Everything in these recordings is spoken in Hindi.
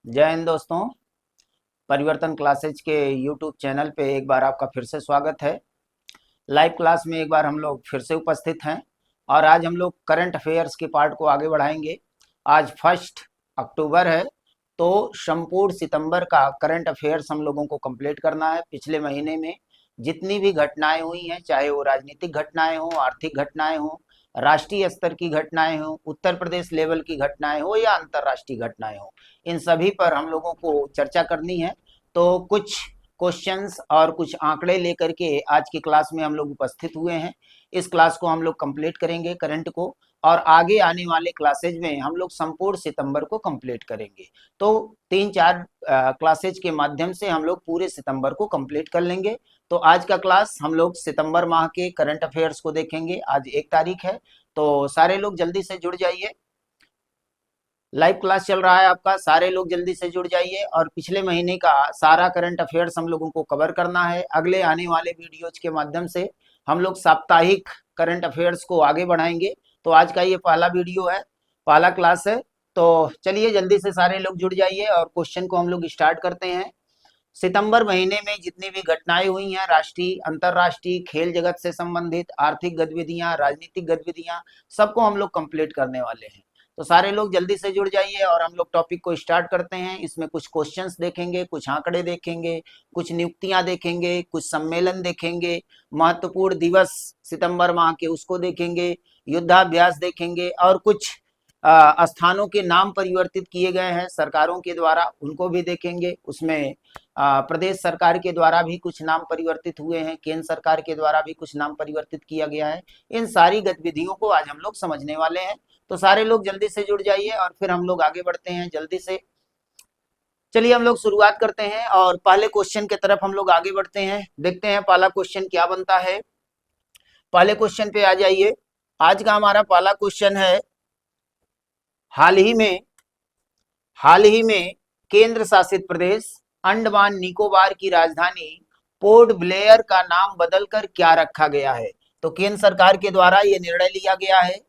जय हिंद दोस्तों। परिवर्तन क्लासेज के यूट्यूब चैनल पे एक बार आपका फिर से स्वागत है। लाइव क्लास में एक बार हम लोग फिर से उपस्थित हैं और आज हम लोग करंट अफेयर्स के पार्ट को आगे बढ़ाएंगे। आज 1 अक्टूबर है, तो संपूर्ण सितंबर का करंट अफेयर्स हम लोगों को कंप्लीट करना है। पिछले महीने में जितनी भी घटनाएं हुई हैं, चाहे वो राजनीतिक घटनाएं हों, आर्थिक घटनाएं हों, राष्ट्रीय स्तर की घटनाएं हों, उत्तर प्रदेश लेवल की घटनाएं हो या अंतर्राष्ट्रीय घटनाएं हो, इन सभी पर हम लोगों को चर्चा करनी है। तो कुछ क्वेश्चंस और कुछ आंकड़े लेकर के आज की क्लास में हम लोग उपस्थित हुए हैं। इस क्लास को हम लोग कंप्लीट करेंगे करंट को, और आगे आने वाले क्लासेज में हम लोग संपूर्ण सितंबर को कंप्लीट करेंगे। तो 3-4 क्लासेज के माध्यम से हम लोग पूरे सितंबर को कंप्लीट कर लेंगे। तो आज का क्लास हम लोग सितंबर माह के करंट अफेयर्स को देखेंगे। आज 1 तारीख है, तो सारे लोग जल्दी से जुड़ जाइए। लाइव क्लास चल रहा है आपका, सारे लोग जल्दी से जुड़ जाइए। और पिछले महीने का सारा करंट अफेयर्स हम लोगों को कवर करना है। अगले आने वाले वीडियोज के माध्यम से हम लोग साप्ताहिक करंट अफेयर्स को आगे बढ़ाएंगे। तो आज का ये पहला वीडियो है, पहला क्लास है। तो चलिए जल्दी से सारे लोग जुड़ जाइए और क्वेश्चन को हम लोग स्टार्ट करते हैं। सितंबर महीने में जितनी भी घटनाएं हुई हैं, राष्ट्रीय अंतर्राष्ट्रीय, खेल जगत से संबंधित, आर्थिक गतिविधियां, राजनीतिक गतिविधियां, सबको हम लोग कंप्लीट करने वाले हैं। तो सारे लोग जल्दी से जुड़ जाइए और हम लोग टॉपिक को स्टार्ट करते हैं। इसमें कुछ क्वेश्चंस देखेंगे, कुछ आंकड़े देखेंगे, कुछ नियुक्तियां देखेंगे, कुछ सम्मेलन देखेंगे, महत्वपूर्ण दिवस सितंबर माह के उसको देखेंगे, युद्धाभ्यास देखेंगे, और कुछ स्थानों के नाम परिवर्तित किए गए हैं सरकारों के द्वारा, उनको भी देखेंगे। उसमें प्रदेश सरकार के द्वारा भी कुछ नाम परिवर्तित हुए हैं, केंद्र सरकार के द्वारा भी कुछ नाम परिवर्तित किया गया है। इन सारी गतिविधियों को आज हम लोग समझने वाले हैं। तो सारे लोग जल्दी से जुड़ जाइए और फिर हम लोग आगे बढ़ते हैं जल्दी से। चलिए हम लोग शुरुआत करते हैं और पहले क्वेश्चन की तरफ हम लोग आगे बढ़ते हैं। देखते हैं पहला क्वेश्चन क्या बनता है। पहले क्वेश्चन पे आ जाइए। आज का हमारा पहला क्वेश्चन है, हाल ही में केंद्र शासित प्रदेश अंडमान निकोबार की राजधानी पोर्ट ब्लेयर का नाम बदलकर क्या रखा गया है। तो केंद्र सरकार के द्वारा यह निर्णय लिया गया है।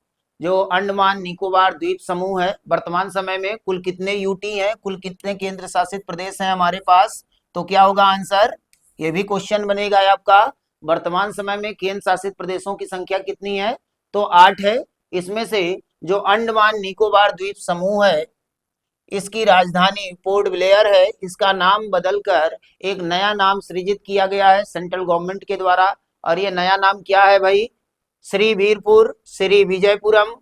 जो अंडमान निकोबार द्वीप समूह है, वर्तमान समय में कुल कितने यूटी हैं, कुल कितने केंद्र शासित प्रदेश हैं हमारे पास, तो क्या होगा आंसर। ये भी क्वेश्चन बनेगा आपका। वर्तमान समय में केंद्र शासित प्रदेशों की संख्या कितनी है, तो 8 है। इसमें से जो अंडमान निकोबार द्वीप समूह है, इसकी राजधानी पोर्ट ब्लेयर है। इसका नाम बदलकर एक नया नाम सृजित किया गया है सेंट्रल गवर्नमेंट के द्वारा। और ये नया नाम क्या है भाई, श्री वीरपुर, श्री विजयपुरम,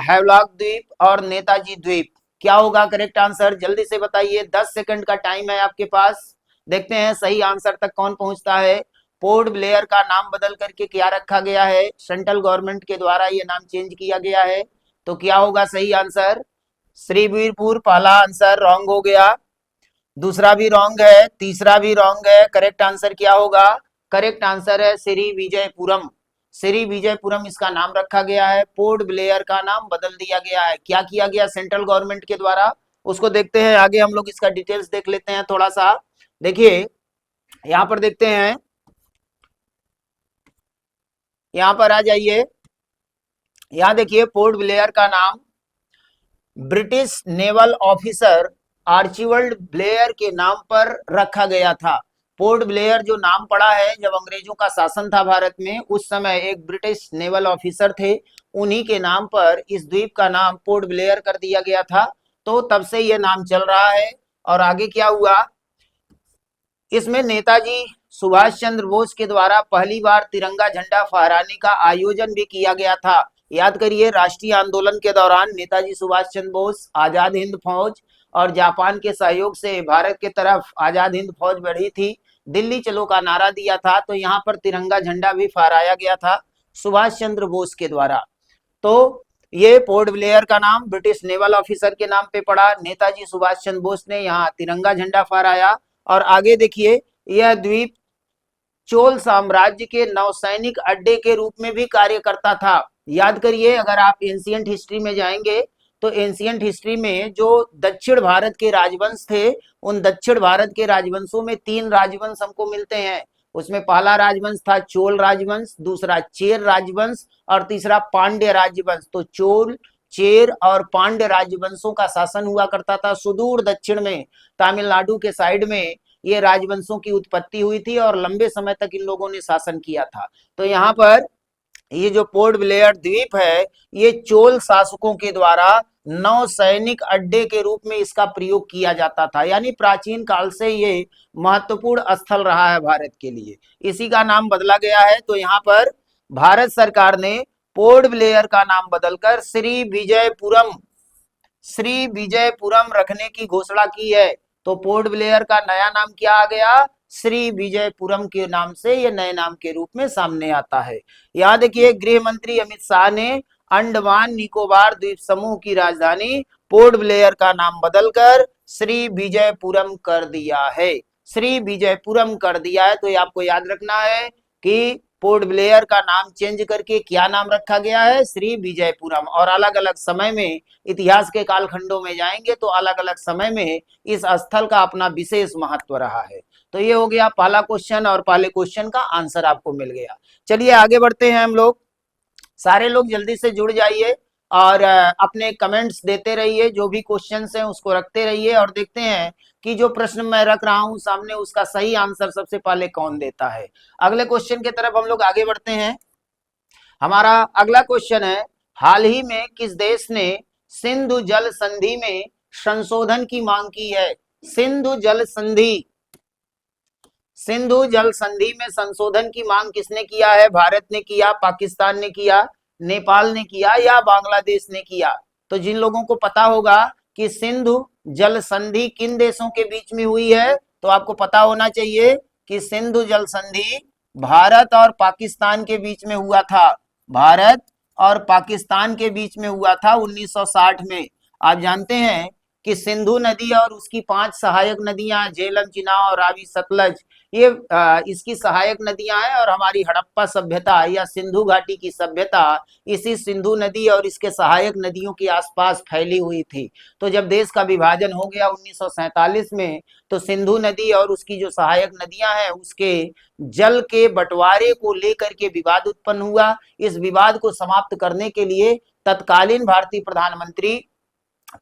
हैवलॉक द्वीप और नेताजी द्वीप। क्या होगा करेक्ट आंसर, जल्दी से बताइए, 10 सेकंड का टाइम है आपके पास। देखते हैं सही आंसर तक कौन पहुंचता है। पोर्ट ब्लेयर का नाम बदल करके क्या रखा गया है, सेंट्रल गवर्नमेंट के द्वारा ये नाम चेंज किया गया है। तो क्या होगा सही आंसर, श्रीवीरपुर। पहला आंसर रॉन्ग हो गया, दूसरा भी रॉन्ग है, तीसरा भी रॉन्ग है। करेक्ट आंसर क्या होगा, करेक्ट आंसर है श्री विजयपुरम। श्री विजयपुरम इसका नाम रखा गया है, पोर्ट ब्लेयर का नाम बदल दिया गया है। क्या किया गया सेंट्रल गवर्नमेंट के द्वारा, उसको देखते हैं आगे। हम लोग इसका डिटेल्स देख लेते हैं थोड़ा सा। देखिए यहां पर देखते हैं, यहां पर आ जाइए। यहां देखिए पोर्ट ब्लेयर का नाम ब्रिटिश नेवल ऑफिसर आर्चिबल्ड ब्लेयर के नाम पर रखा गया था। पोर्ट ब्लेयर जो नाम पड़ा है, जब अंग्रेजों का शासन था भारत में, उस समय एक ब्रिटिश नेवल ऑफिसर थे, उन्हीं के नाम पर इस द्वीप का नाम पोर्ट ब्लेयर कर दिया गया था। तो तब से यह नाम चल रहा है। और आगे क्या हुआ, इसमें नेताजी सुभाष चंद्र बोस के द्वारा पहली बार तिरंगा झंडा फहराने का आयोजन भी किया गया था। याद करिए, राष्ट्रीय आंदोलन के दौरान नेताजी सुभाष चंद्र बोस, आजाद हिंद फौज और जापान के सहयोग से भारत के तरफ आजाद हिंद फौज बढ़ी थी, दिल्ली चलो का नारा दिया था। तो यहाँ पर तिरंगा झंडा भी फहराया गया था सुभाष चंद्र बोस के द्वारा। तो ये पोर्ट ब्लेयर का नाम ब्रिटिश नेवल ऑफिसर के नाम पे पड़ा, नेताजी सुभाष चंद्र बोस ने यहाँ तिरंगा झंडा फहराया। और आगे देखिए, यह द्वीप चोल साम्राज्य के नौसैनिक अड्डे के रूप में भी कार्य करता था। याद करिए, अगर आप एंशिएंट हिस्ट्री में जाएंगे तो एंशिएंट हिस्ट्री में जो दक्षिण भारत के राजवंश थे, उन दक्षिण भारत के राजवंशों में 3 राजवंश हमको मिलते हैं। उसमें पहला राजवंश था चोल राजवंश, दूसरा चेर राजवंश और तीसरा पांड्य राजवंश। तो चोल, चेर और पांड्य राजवंशों का शासन हुआ करता था। सुदूर दक्षिण में तमिलनाडु के साइड में ये राजवंशों की उत्पत्ति हुई थी और लंबे समय तक इन लोगों ने शासन किया था। तो यहाँ पर ये जो पोर्ट ब्लेयर द्वीप है, ये चोल शासकों के द्वारा नौसैनिक अड्डे के रूप में इसका प्रयोग किया जाता था। यानी प्राचीन काल से ये महत्वपूर्ण स्थल रहा है भारत के लिए, इसी का नाम बदला गया है। तो यहाँ पर भारत सरकार ने पोर्ट ब्लेयर का नाम बदलकर श्री विजयपुरम रखने की घोषणा की है। तो पोर्ट ब्लेयर का नया नाम क्या आ गया? श्री विजयपुरम के नाम से ये नए नाम के रूप में सामने आता है। यहाँ देखिए, गृह मंत्री अमित शाह ने अंडमान निकोबार द्वीप समूह की राजधानी पोर्ट ब्लेयर का नाम बदलकर श्री विजयपुरम कर दिया है। श्री विजयपुरम कर दिया है। तो ये आपको याद रखना है कि पोर्ट ब्लेयर का नाम चेंज करके क्या नाम रखा गया है? श्री विजयपुरम। और अलग अलग समय में इतिहास के कालखंडों में जाएंगे तो अलग अलग समय में इस स्थल का अपना विशेष महत्व रहा है। तो ये हो गया पहला क्वेश्चन और पहले क्वेश्चन का आंसर आपको मिल गया। चलिए आगे बढ़ते हैं हम लोग। सारे लोग जल्दी से जुड़ जाइए और अपने कमेंट्स देते रहिए, जो भी क्वेश्चंस हैं उसको रखते रहिए और देखते हैं कि जो प्रश्न मैं रख रहा हूं सामने उसका सही आंसर सबसे पहले कौन देता है। अगले क्वेश्चन की तरफ हम लोग आगे बढ़ते हैं। हमारा अगला क्वेश्चन है, हाल ही में किस देश ने सिंधु जल संधि में संशोधन की मांग की है? सिंधु जल संधि में संशोधन की मांग किसने किया है? भारत ने किया, पाकिस्तान ने किया, नेपाल ने किया या बांग्लादेश ने किया? तो जिन लोगों को पता होगा कि सिंधु जल संधि किन देशों के बीच में हुई है, तो आपको पता होना चाहिए कि सिंधु जल संधि भारत और पाकिस्तान के बीच में हुआ था। भारत और पाकिस्तान के बीच में हुआ था 1960 में। आप जानते हैं कि सिंधु नदी और उसकी 5 सहायक नदियां झेलम, चिनाब, रावी, सतलज, ये इसकी सहायक नदियां हैं और हमारी हड़प्पा सभ्यता या सिंधु घाटी की सभ्यता इसी सिंधु नदी और इसके सहायक नदियों के आसपास फैली हुई थी। तो जब देश का विभाजन हो गया 1947 में, तो सिंधु नदी और उसकी जो सहायक नदियां हैं उसके जल के बंटवारे को लेकर के विवाद उत्पन्न हुआ। इस विवाद को समाप्त करने के लिए तत्कालीन भारतीय प्रधानमंत्री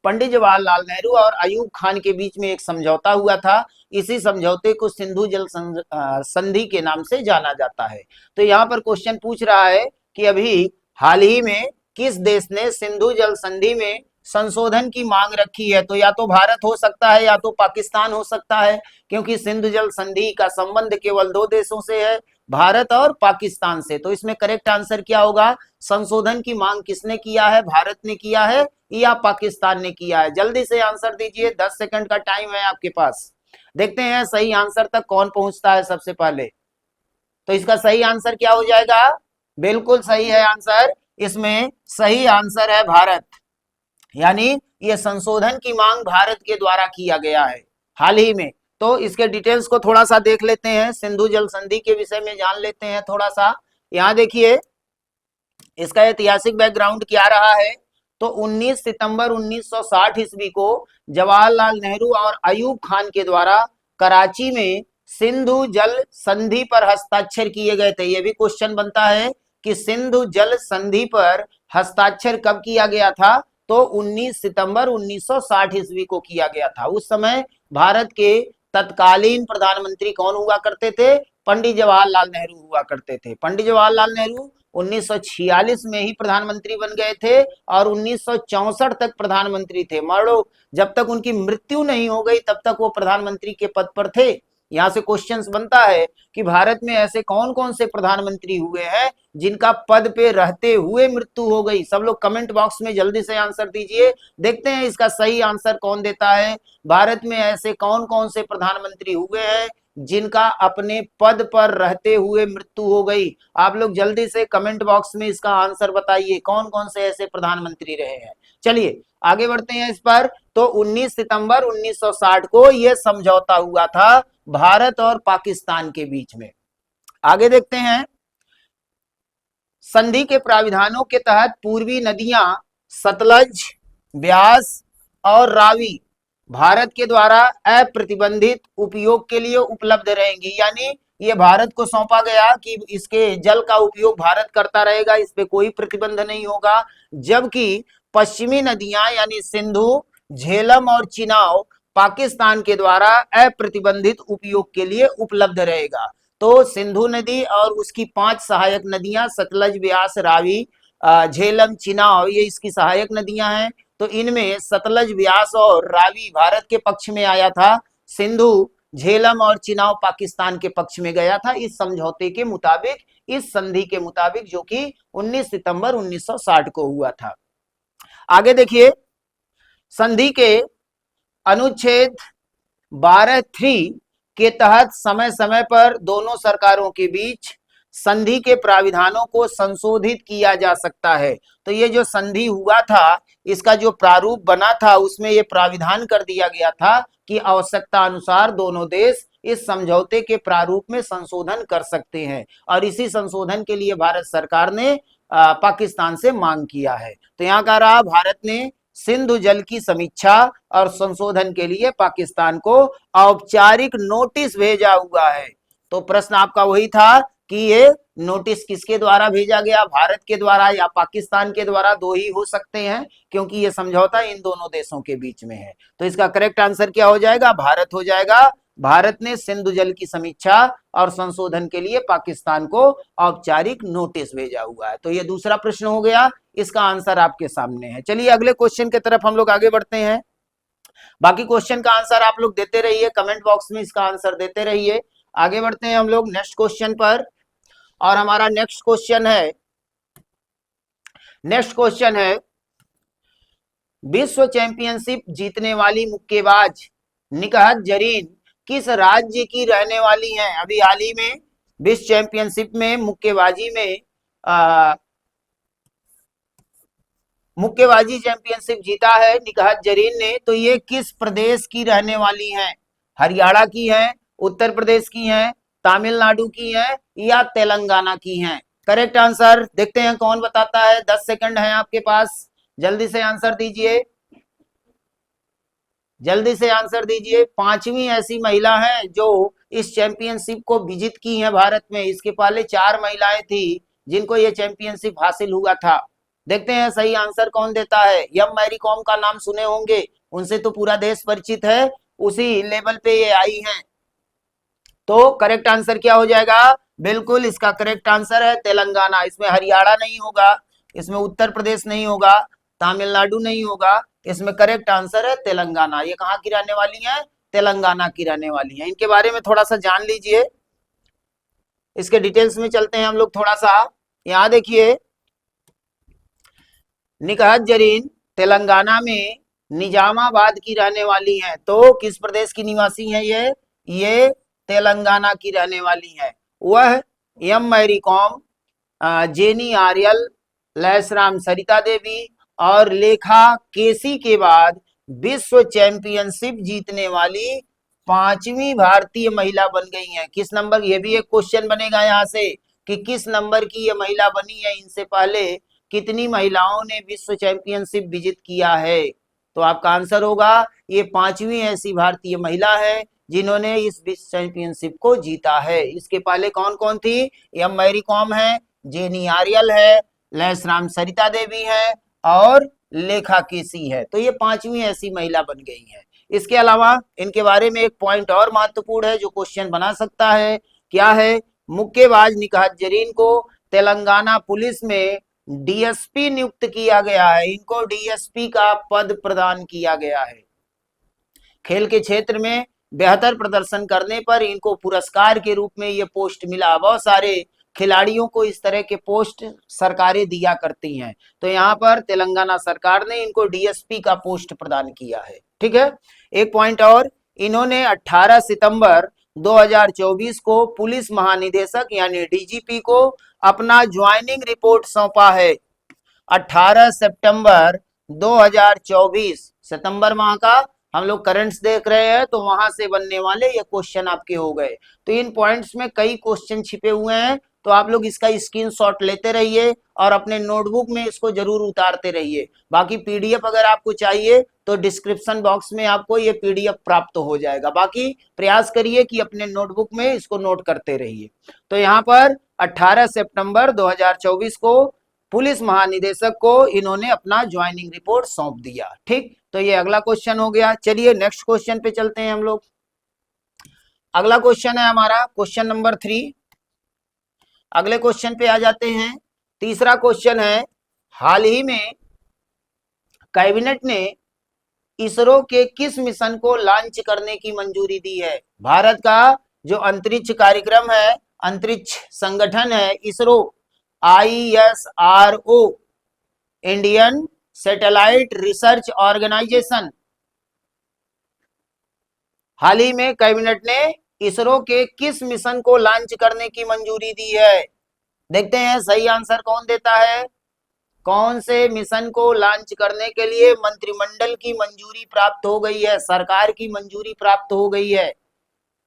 पंडित जवाहरलाल नेहरू और अयूब खान के बीच में एक समझौता हुआ था। इसी समझौते को सिंधु जल संधि के नाम से जाना जाता है। तो यहाँ पर क्वेश्चन पूछ रहा है कि अभी हाल ही में किस देश ने सिंधु जल संधि में संशोधन की मांग रखी है? तो या तो भारत हो सकता है या तो पाकिस्तान हो सकता है, क्योंकि सिंधु जल संधि का संबंध केवल 2 देशों से है, भारत और पाकिस्तान से। तो इसमें करेक्ट आंसर क्या होगा? संशोधन की मांग किसने किया है? भारत ने किया है या पाकिस्तान ने किया है? जल्दी से आंसर दीजिए, 10 सेकंड का टाइम है आपके पास। देखते हैं सही आंसर तक कौन पहुंचता है सबसे पहले। तो इसका सही आंसर क्या हो जाएगा? बिल्कुल सही है आंसर। इसमें सही आंसर है भारत। यानी ये संशोधन की मांग भारत के द्वारा किया गया है हाल ही में। तो इसके डिटेल्स को थोड़ा सा देख लेते हैं, सिंधु जल संधि के विषय में जान लेते हैं थोड़ा सा। यहाँ देखिए इसका ऐतिहासिक बैकग्राउंड क्या रहा है। तो 19 सितंबर 1960 ईस्वी को जवाहरलाल नेहरू और अयूब खान के द्वारा कराची में सिंधु जल संधि पर हस्ताक्षर किए गए थे। यह भी क्वेश्चन बनता है कि सिंधु जल संधि पर हस्ताक्षर कब किया गया था? तो 19 सितंबर 1960 ईस्वी को किया गया था। उस समय भारत के तत्कालीन प्रधानमंत्री कौन हुआ करते थे? पंडित जवाहरलाल नेहरू हुआ करते थे। पंडित जवाहरलाल नेहरू 1946 में ही प्रधानमंत्री बन गए थे और 1964 तक प्रधानमंत्री थे। मरो जब तक उनकी मृत्यु नहीं हो गई तब तक वो प्रधानमंत्री के पद पर थे। यहाँ से क्वेश्चंस बनता है कि भारत में ऐसे कौन कौन से प्रधानमंत्री हुए हैं जिनका पद पे रहते हुए मृत्यु हो गई। सब लोग कमेंट बॉक्स में जल्दी से आंसर दीजिए, देखते हैं इसका सही आंसर कौन देता है। भारत में ऐसे कौन कौन से प्रधानमंत्री हुए हैं जिनका अपने पद पर रहते हुए मृत्यु हो गई। आप लोग जल्दी से कमेंट बॉक्स में इसका आंसर बताइए, कौन कौन से ऐसे प्रधानमंत्री रहे हैं। चलिए आगे बढ़ते हैं इस पर। तो 19 सितंबर 1960 को यह समझौता हुआ था भारत और पाकिस्तान के बीच में। आगे देखते हैं, संधि के प्राविधानों के तहत पूर्वी नदियां सतलज, ब्यास और रावी भारत के द्वारा अप्रतिबंधित उपयोग के लिए उपलब्ध रहेंगी। यानी ये भारत को सौंपा गया कि इसके जल का उपयोग भारत करता रहेगा, इस पे कोई प्रतिबंध नहीं होगा। जबकि पश्चिमी नदियां यानी सिंधु, झेलम और चिनाब पाकिस्तान के द्वारा अप्रतिबंधित उपयोग के लिए उपलब्ध रहेगा। तो सिंधु नदी और उसकी 5 सहायक नदियां सतलज, ब्यास, रावी, झेलम, चिनाब ये इसकी सहायक नदियां हैं। तो इनमें सतलज, ब्यास और रावी भारत के पक्ष में आया था, सिंधु, झेलम और चिनाब पाकिस्तान के पक्ष में गया था इस समझौते के मुताबिक, इस संधि के मुताबिक, जो कि 19 सितंबर 1960 को हुआ था। आगे देखिए, संधि के अनुच्छेद 12(3) के तहत समय समय पर दोनों सरकारों के बीच संधि के प्राविधानों को संशोधित किया जा सकता है। तो ये जो संधि हुआ था, इसका जो प्रारूप बना था, उसमें ये प्राविधान कर दिया गया था कि आवश्यकता अनुसार दोनों देश इस समझौते के प्रारूप में संशोधन कर सकते हैं, और इसी संशोधन के लिए भारत सरकार ने पाकिस्तान से मांग किया है। तो यहाँ कह रहा, भारत ने सिंधु जल की समीक्षा और संशोधन के लिए पाकिस्तान को औपचारिक नोटिस भेजा हुआ है। तो प्रश्न आपका वही था कि ये नोटिस किसके द्वारा भेजा गया, भारत के द्वारा या पाकिस्तान के द्वारा, दो ही हो सकते हैं क्योंकि ये समझौता इन दोनों देशों के बीच में है। तो इसका करेक्ट आंसर क्या हो जाएगा, भारत हो जाएगा। भारत ने सिंधु जल की समीक्षा और संशोधन के लिए पाकिस्तान को औपचारिक नोटिस भेजा हुआ है। तो ये दूसरा प्रश्न हो गया, इसका आंसर आपके सामने है। चलिए अगले क्वेश्चन की तरफ हम लोग आगे बढ़ते हैं। बाकी क्वेश्चन का आंसर आप लोग देते रहिए, कमेंट बॉक्स में इसका आंसर देते रहिए। आगे बढ़ते हैं हम लोग नेक्स्ट क्वेश्चन पर, और हमारा नेक्स्ट क्वेश्चन है विश्व चैंपियनशिप जीतने वाली मुक्केबाज निकहत जरीन किस राज्य की रहने वाली हैं। अभी हाल ही में विश्व चैंपियनशिप में मुक्केबाजी चैंपियनशिप जीता है निकहत जरीन ने। तो ये किस प्रदेश की रहने वाली हैं, हरियाणा की हैं, उत्तर प्रदेश की हैं, तमिलनाडु की हैं या तेलंगाना की हैं। करेक्ट आंसर देखते हैं कौन बताता है। 10 सेकंड है आपके पास, जल्दी से आंसर दीजिए, जल्दी से आंसर दीजिए। 5वीं ऐसी महिला है जो इस चैंपियनशिप को विजिट की है भारत में। इसके पहले 4 महिलाएं थी जिनको ये चैंपियनशिप हासिल हुआ था। देखते हैं सही आंसर कौन देता है। यम मैरी कॉम का नाम सुने होंगे, उनसे तो पूरा देश परिचित है, उसी लेवल पे ये आई हैं। तो करेक्ट आंसर क्या हो जाएगा, बिल्कुल इसका करेक्ट आंसर है तेलंगाना। इसमें हरियाणा नहीं होगा, इसमें उत्तर प्रदेश नहीं होगा, तमिलनाडु नहीं होगा, इसमें करेक्ट आंसर है तेलंगाना। ये कहाँ की रहने वाली है, तेलंगाना की रहने वाली है। इनके बारे में थोड़ा सा जान लीजिए, इसके डिटेल्स में चलते हैं हम लोग थोड़ा सा। यहाँ देखिए, निकहत जरीन तेलंगाना में निजामाबाद की रहने वाली हैं। तो किस प्रदेश की निवासी हैं ये तेलंगाना की रहने वाली हैं। वह M Mary com, jenny आर्यल, लैसराम Sarita Devi और लेखा केसी के बाद विश्व चैंपियनशिप जीतने वाली 5वीं भारतीय महिला बन गई हैं। किस नंबर, ये भी एक क्वेश्चन बनेगा यहाँ से कि किस नंबर की ये महिला बनी है, इनसे पहले कितनी महिलाओं ने विश्व चैंपियनशिप विजित किया है। तो आपका आंसर होगा ये 5वीं ऐसी भारतीय महिला है जिन्होंने इस विश्व चैंपियनशिप को जीता है। इसके पहले कौन कौन थी, एम मैरी कॉम है, जेनी आर्यल है, लैसराम सरिता देवी है और लेखा केसी है। तो ये 5वीं ऐसी महिला बन गई है। इसके अलावा इनके बारे में एक पॉइंट और महत्वपूर्ण है जो क्वेश्चन बना सकता है, क्या है, मुक्केबाज निकहत जरीन को तेलंगाना पुलिस में डीएसपी नियुक्त किया गया है। इनको डीएसपी का पद प्रदान किया गया है। खेल के क्षेत्र में बेहतर प्रदर्शन करने पर इनको पुरस्कार के रूप में ये पोस्ट मिला। बहुत सारे खिलाड़ियों को इस तरह के पोस्ट सरकारें दिया करती हैं। तो यहाँ पर तेलंगाना सरकार ने इनको डीएसपी का पोस्ट प्रदान किया है। ठीक है, एक पॉइंट और, इन्होंने 18 सितंबर 2024 को पुलिस महानिदेशक यानी डीजीपी को अपना ज्वाइनिंग रिपोर्ट सौंपा है। 18 सितंबर 2024, सितंबर माह का हम लोग करंट्स देख रहे हैं, तो वहां से बनने वाले ये क्वेश्चन आपके हो गए। तो इन पॉइंट्स में कई क्वेश्चन छिपे हुए हैं, तो आप लोग इसका स्क्रीनशॉट लेते रहिए और अपने नोटबुक में इसको जरूर उतारते रहिए। बाकी पीडीएफ अगर आपको चाहिए तो डिस्क्रिप्शन बॉक्स में आपको ये पीडीएफ प्राप्त हो जाएगा। बाकी प्रयास करिए कि अपने नोटबुक में इसको नोट करते रहिए। तो यहाँ पर 18 सितंबर 2024 को पुलिस महानिदेशक को इन्होंने अपना ज्वाइनिंग रिपोर्ट सौंप दिया। ठीक, तो ये अगला क्वेश्चन हो गया। चलिए नेक्स्ट क्वेश्चन पे चलते हैं हम लोग। अगला क्वेश्चन है हमारा क्वेश्चन नंबर 3। अगले क्वेश्चन पे आ जाते हैं। तीसरा क्वेश्चन है, हाल ही में कैबिनेट ने इसरो के किस मिशन को लॉन्च करने की मंजूरी दी है? भारत का जो अंतरिक्ष कार्यक्रम है, अंतरिक्ष संगठन है ISRO, ISRO, Indian satellite research organisation, हाल ही में कैबिनेट ने इसरो के किस मिशन को लॉन्च करने की मंजूरी दी है? देखते हैं सही आंसर कौन देता है। कौन से मिशन को लॉन्च करने के लिए मंत्रिमंडल की मंजूरी प्राप्त हो गई है, सरकार की मंजूरी प्राप्त हो गई है?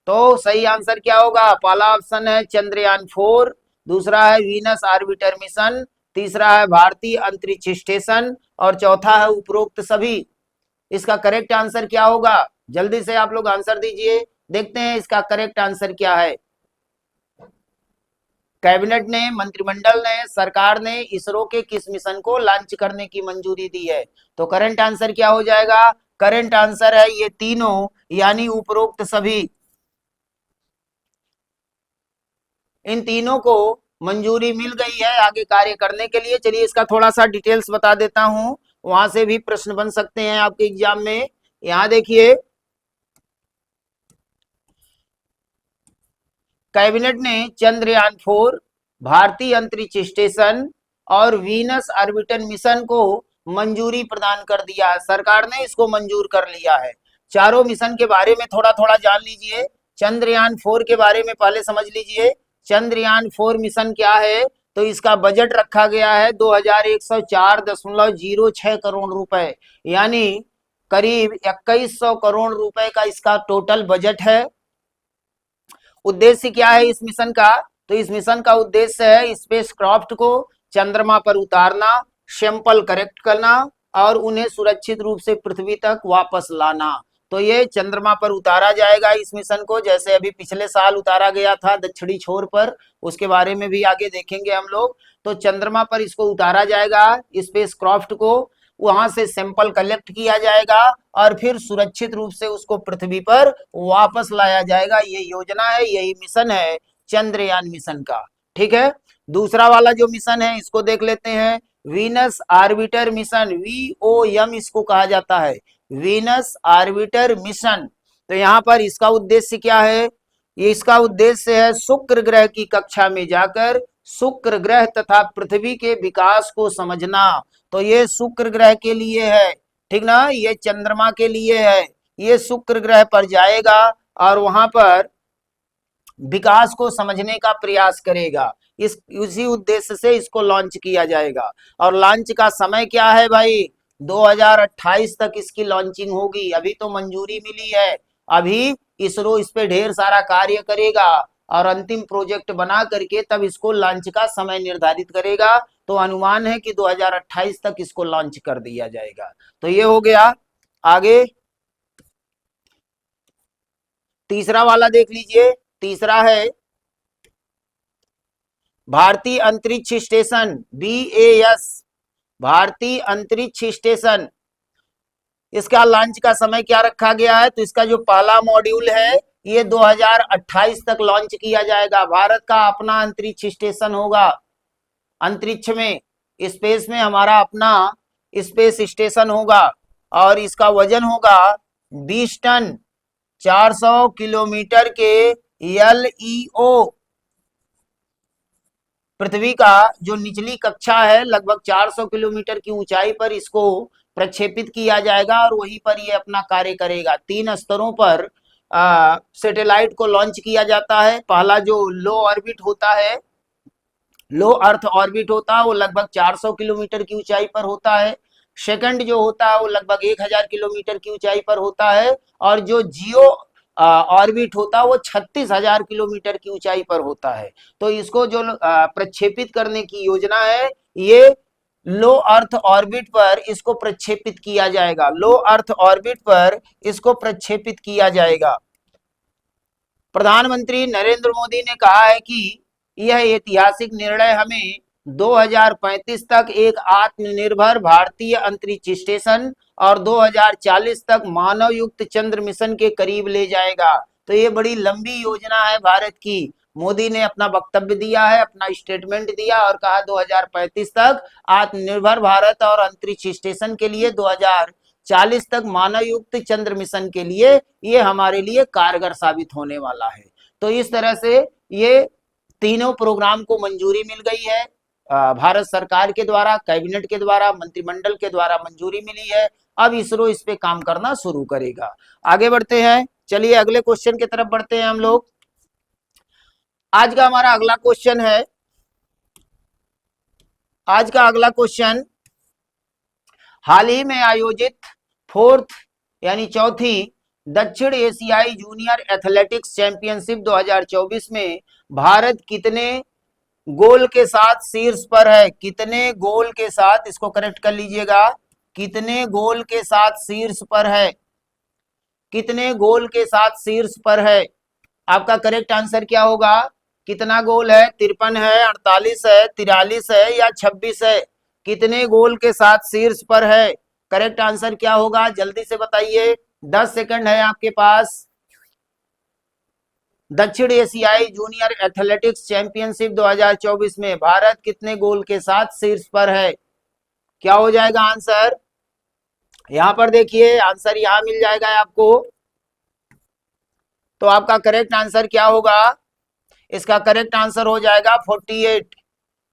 तो सही आंसर क्या होगा? पहला ऑप्शन है चंद्रयान 4, दूसरा है वीनस ऑर्बिटर मिशन, तीसरा है भारतीय अंतरिक्ष स्टेशन और चौथा है उपरोक्त सभी। इसका करेक्ट आंसर क्या होगा? जल्दी से आप लोग आंसर दीजिए, देखते हैं इसका करेक्ट आंसर क्या है। कैबिनेट ने, मंत्रिमंडल ने, सरकार ने इसरो के किस मिशन को लॉन्च करने की मंजूरी दी है? तो करंट आंसर क्या हो जाएगा? करंट आंसर है ये तीनों, यानी उपरोक्त सभी। इन तीनों को मंजूरी मिल गई है आगे कार्य करने के लिए। चलिए इसका थोड़ा सा डिटेल्स बता देता हूं, वहां से भी प्रश्न बन सकते हैं आपके एग्जाम में। यहां देखिए, कैबिनेट ने चंद्रयान 4, भारतीय अंतरिक्ष स्टेशन और वीनस ऑर्बिटर मिशन को मंजूरी प्रदान कर दिया है। सरकार ने इसको मंजूर कर लिया है। चारों मिशन के बारे में थोड़ा थोड़ा जान लीजिए। चंद्रयान 4 के बारे में पहले समझ लीजिए। चंद्रयान 4 मिशन क्या है? तो इसका बजट रखा गया है 2104.06 करोड़ रुपए, यानी करीब 2100 करोड़ रुपए का इसका टोटल बजट है। उद्देश्य क्या है इस मिशन का? तो इस मिशन का उद्देश्य है स्पेसक्राफ्ट को चंद्रमा पर उतारना, सैंपल कलेक्ट करना और उन्हें सुरक्षित रूप से पृथ्वी तक वापस लाना। तो ये चंद्रमा पर उतारा जाएगा इस मिशन को, जैसे अभी पिछले साल उतारा गया था दक्षिणी छोर पर, उसके बारे में भी आगे देखेंगे हम लोग। तो चंद्रमा पर इसको उतारा जाएगा स्पेसक्राफ्ट को, वहां से सैंपल कलेक्ट किया जाएगा और फिर सुरक्षित रूप से उसको पृथ्वी पर वापस लाया जाएगा। ये योजना है, यही मिशन है चंद्रयान मिशन का। ठीक है, दूसरा वाला जो मिशन है इसको देख लेते हैं, वीनस ऑर्बिटर मिशन, VOM इसको कहा जाता है, वीनस ऑर्बिटर मिशन। तो यहाँ पर इसका उद्देश्य क्या है? ये इसका उद्देश्य है शुक्र ग्रह की कक्षा में जाकर शुक्र ग्रह तथा पृथ्वी के विकास को समझना। तो ये शुक्र ग्रह के लिए है, ठीक ना, ये चंद्रमा के लिए है। ये शुक्र ग्रह पर जाएगा और वहां पर विकास को समझने का प्रयास करेगा। उसी उद्देश्य से इसको लॉन्च किया जाएगा। और लॉन्च का समय क्या है भाई? 2028 तक इसकी लॉन्चिंग होगी। अभी तो मंजूरी मिली है, अभी इसरो इस पे ढेर सारा कार्य करेगा और अंतिम प्रोजेक्ट बना करके तब इसको लॉन्च का समय निर्धारित करेगा। तो अनुमान है कि 2028 तक इसको लॉन्च कर दिया जाएगा। तो ये हो गया। आगे तीसरा वाला देख लीजिए। तीसरा है भारतीय अंतरिक्ष स्टेशन, BAS, भारतीय अंतरिक्ष स्टेशन। इसका लॉन्च का समय क्या रखा गया है? तो इसका जो पहला मॉड्यूल है ये 2028 तक लॉन्च किया जाएगा। भारत का अपना अंतरिक्ष स्टेशन होगा, अंतरिक्ष में, स्पेस में हमारा अपना स्पेस स्टेशन होगा और इसका वजन होगा 20 टन, 400 किलोमीटर के LEO। पृथ्वी का जो निचली कक्षा है लगभग 400 किलोमीटर की ऊंचाई पर इसको प्रक्षेपित किया जाएगा और वहीं पर ये अपना कार्य करेगा। 3 स्तरों पर सैटेलाइट को लॉन्च किया जाता है। पहला जो लो ऑर्बिट होता है, लो अर्थ ऑर्बिट होता है, वो लगभग 400 किलोमीटर की ऊंचाई पर होता है। सेकंड जो होता है वो लगभग 1000 किलोमीटर की ऊंचाई पर होता है और जो जियो ऑर्बिट होता है वो 36,000 किलोमीटर की ऊंचाई पर होता है। तो इसको जो प्रक्षेपित करने की योजना है, ये लो अर्थ ऑर्बिट पर इसको प्रक्षेपित किया जाएगा। लो अर्थ ऑर्बिट पर इसको प्रक्षेपित किया जाएगा। प्रधानमंत्री नरेंद्र मोदी ने कहा है कि यह ऐतिहासिक निर्णय हमें 2035 तक एक आत्मनिर्भर भारतीय अंतरिक्ष स्टेशन और 2040 तक मानव युक्त चंद्र मिशन के करीब ले जाएगा। तो ये बड़ी लंबी योजना है भारत की। मोदी ने अपना वक्तव्य दिया है, अपना स्टेटमेंट दिया और कहा 2035 तक आत्मनिर्भर भारत और अंतरिक्ष स्टेशन के लिए, 2040 तक मानव युक्त चंद्र मिशन के लिए ये हमारे लिए कारगर साबित होने वाला है। तो इस तरह से ये तीनों प्रोग्राम को मंजूरी मिल गई है भारत सरकार के द्वारा, कैबिनेट के द्वारा, मंत्रिमंडल के द्वारा मंजूरी मिली है। अब इसरो इस पे काम करना शुरू करेगा। आगे बढ़ते हैं, चलिए अगले क्वेश्चन की तरफ बढ़ते हैं हम लोग। आज का हमारा अगला क्वेश्चन है, आज का अगला क्वेश्चन, हाल ही में आयोजित फोर्थ यानी चौथी दक्षिण एशियाई जूनियर एथलेटिक्स चैंपियनशिप 2024 में भारत कितने गोल के साथ शीर्ष पर है? कितने गोल के साथ, इसको करेक्ट कर लीजिएगा, कितने गोल के साथ शीर्ष पर है? कितने गोल के साथ शीर्ष पर है? आपका करेक्ट आंसर क्या होगा? कितना गोल है? 53 है, 48 है, 43 है या 26 है? कितने गोल के साथ शीर्ष पर है? करेक्ट आंसर क्या होगा? जल्दी से बताइए, 10 सेकंड है आपके पास। दक्षिण एशियाई जूनियर एथलेटिक्स चैंपियनशिप 2024 में भारत कितने गोल के साथ शीर्ष पर है? क्या हो जाएगा आंसर? यहां पर देखिए, आंसर यहां मिल जाएगा आपको। तो आपका करेक्ट आंसर क्या होगा? इसका करेक्ट आंसर हो जाएगा 48।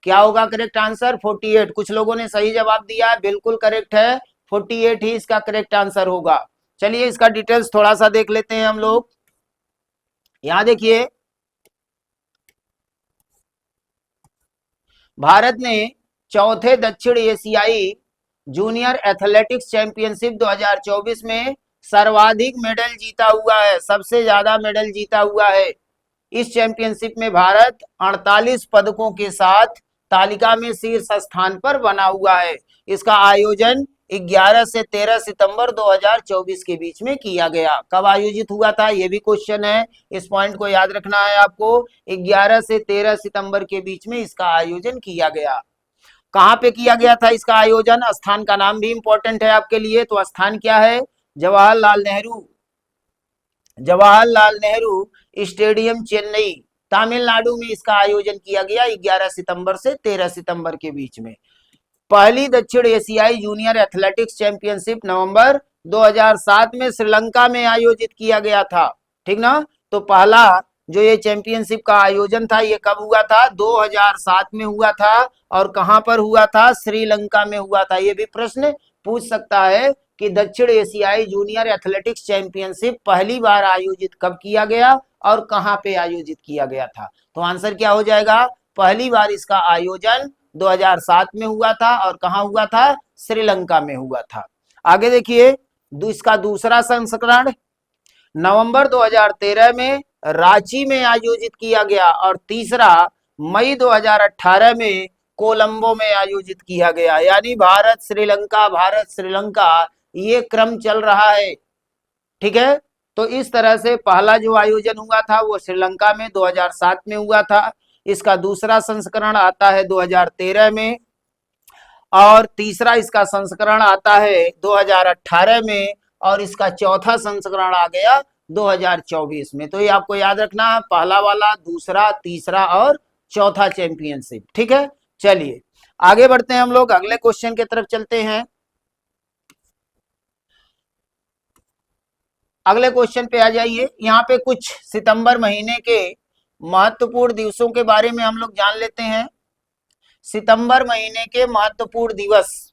क्या होगा करेक्ट आंसर? 48। कुछ लोगों ने सही जवाब दिया है, बिल्कुल करेक्ट है, 48 ही इसका करेक्ट आंसर होगा। चलिए इसका डिटेल्स थोड़ा सा देख लेते हैं हम लोग। यहां देखिए, भारत ने चौथे दक्षिण एशियाई जूनियर एथलेटिक्स चैंपियनशिप 2024 में सर्वाधिक मेडल जीता हुआ है, सबसे ज्यादा मेडल जीता हुआ है। इस चैंपियनशिप में भारत 48 पदकों के साथ तालिका में शीर्ष स्थान पर बना हुआ है। इसका आयोजन 11 से 13 सितंबर 2024 के बीच में किया गया। कब आयोजित हुआ था ये भी क्वेश्चन है, इस पॉइंट को याद रखना है आपको। 11 से 13 सितंबर के बीच में इसका आयोजन किया गया। कहां पे किया गया था इसका आयोजन? स्थान का नाम भी इंपॉर्टेंट है आपके लिए। तो स्थान क्या है? जवाहरलाल नेहरू, जवाहरलाल नेहरू स्टेडियम, चेन्नई, तमिलनाडु में इसका आयोजन किया गया 11 सितंबर से 13 सितंबर के बीच में। पहली दक्षिण एशियाई जूनियर एथलेटिक्स चैंपियनशिप नवंबर 2007 में श्रीलंका में आयोजित किया गया था, ठीक ना। तो पहला जो ये चैंपियनशिप का आयोजन था ये कब हुआ था? 2007 में हुआ था। और कहां पर हुआ था? श्रीलंका में हुआ था। ये भी प्रश्न पूछ सकता है कि दक्षिण एशियाई जूनियर एथलेटिक्स चैंपियनशिप पहली बार आयोजित कब किया गया और कहां पे आयोजित किया गया था? तो आंसर क्या हो जाएगा? पहली बार इसका आयोजन 2007 में हुआ था और कहां हुआ था? श्रीलंका में हुआ था। आगे देखिए, इसका दूसरा संस्करण नवंबर 2013 में रांची में आयोजित किया गया और तीसरा मई 2018 में कोलंबो में आयोजित किया गया। यानी भारत श्रीलंका ये क्रम चल रहा है, ठीक है। तो इस तरह से पहला जो आयोजन हुआ था वो श्रीलंका में 2007 में हुआ था। इसका दूसरा संस्करण आता है 2013 में और तीसरा इसका संस्करण आता है 2018 में और इसका चौथा संस्करण आ गया 2024 में। तो ये आपको याद रखना है, पहला वाला, दूसरा, तीसरा और चौथा चैंपियनशिप, ठीक है। चलिए आगे बढ़ते हैं हम लोग, अगले क्वेश्चन की तरफ चलते हैं। अगले क्वेश्चन पे आ जाइए। यहाँ पे कुछ सितंबर महीने के महत्वपूर्ण दिवसों के बारे में हम लोग जान लेते हैं। सितंबर महीने के महत्वपूर्ण दिवस,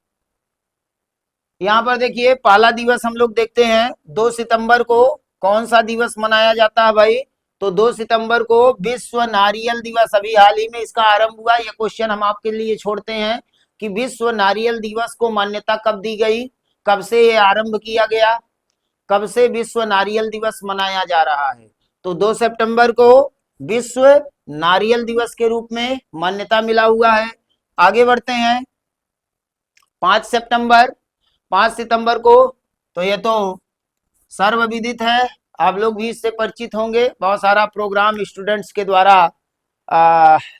यहाँ पर देखिए पहला दिवस हम लोग देखते हैं 2 सितंबर को। कौन सा दिवस मनाया जाता है भाई? तो 2 सितंबर को विश्व नारियल दिवस, अभी हाल ही में इसका आरंभ हुआ। ये क्वेश्चन हम आपके लिए छोड़ते हैं कि विश्व नारियल दिवस को मान्यता कब दी गई, कब से ये आरंभ किया गया, कब से विश्व नारियल दिवस मनाया जा रहा है? तो 2 सितंबर को विश्व नारियल दिवस के रूप में मान्यता मिला हुआ है। आगे बढ़ते हैं, 5 सितंबर, 5 सितंबर को, तो ये तो सर्वविदित है, आप लोग भी इससे परिचित होंगे। बहुत सारा प्रोग्राम स्टूडेंट्स के द्वारा